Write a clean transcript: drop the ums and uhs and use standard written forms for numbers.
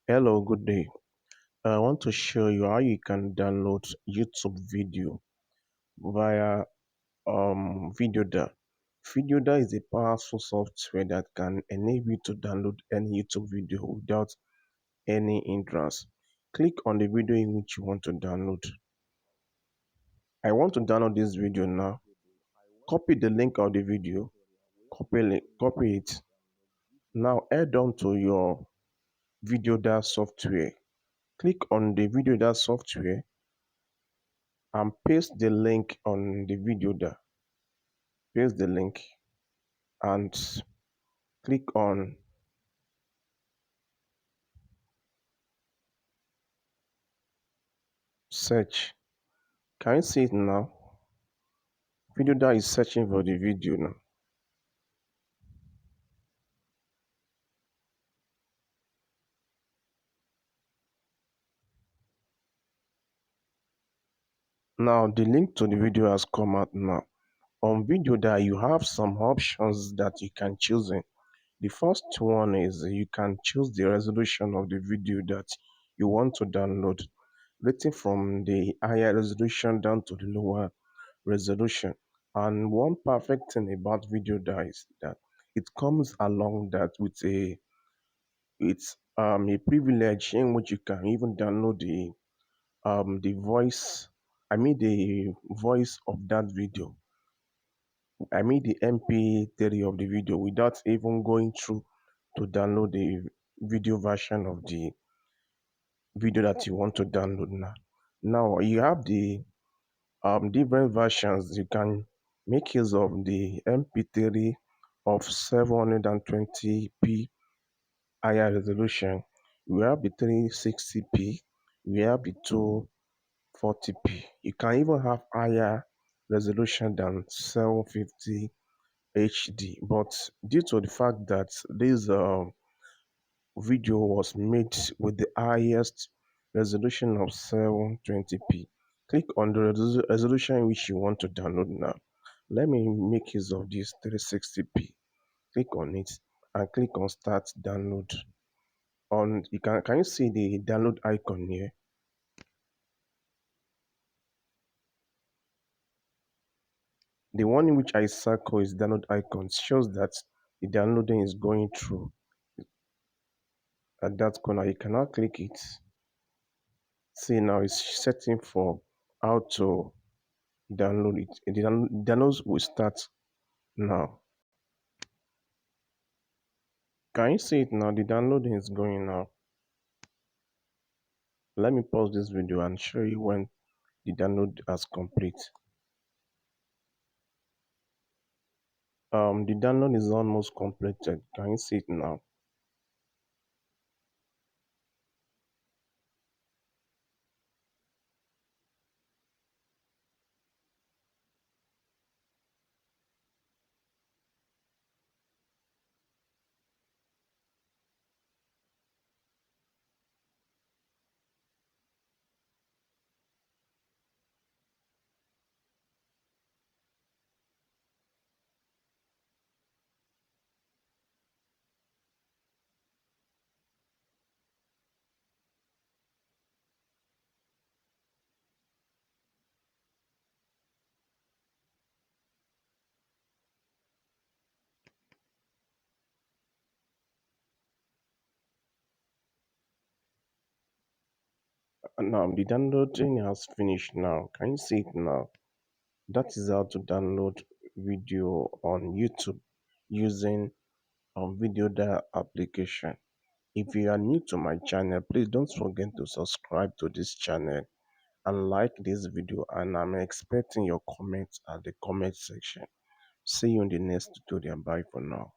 Hello, good day. I want to show you how you can download YouTube video via Videoder. Videoder is a powerful software that can enable you to download any YouTube video without any hindrance. Click on the video in which you want to download. I want to download this video now. Copy the link of the video. Copy it. Now head on to your Videoder software. Click on the Videoder software and paste the link on the video there. Paste the link and click on search. Can you see it now? Video that is searching for the video now. Now the link to the video has come out now. On video that you have some options that you can choose in. The first one is you can choose the resolution of the video that you want to download, rating from the higher resolution down to the lower resolution. And one perfect thing about Videoder is that it comes along that with a privilege in which you can even download the voice, the voice of that video, the MP3 of the video without even going through to download the video version of the video that you want to download now. Now you have the different versions. You can make use of the MP3 of 720p higher resolution. We have the 360p. We have the 240p. You can even have higher resolution than 750 HD. But due to the fact that this video was made with the highest resolution of 720p, click on the resolution which you want to download now. Let me make use of this 360p. Click on it and click on start download. On can you see the download icon here? The one in which I circle is download icon, shows that the downloading is going through. At that corner you cannot click it. See, now it's setting for how to download it. The downloads will start now. Can you see it now? The downloading is going now. Let me pause this video and show you when the download has complete. The download is almost completed. Can you see it now? Now the downloading has finished now. Can you see it now? That is how to download video on YouTube using Videoder application. If you are new to my channel, please don't forget to subscribe to this channel and like this video, and I'm expecting your comments at the comment section. See you in the next tutorial. Bye for now.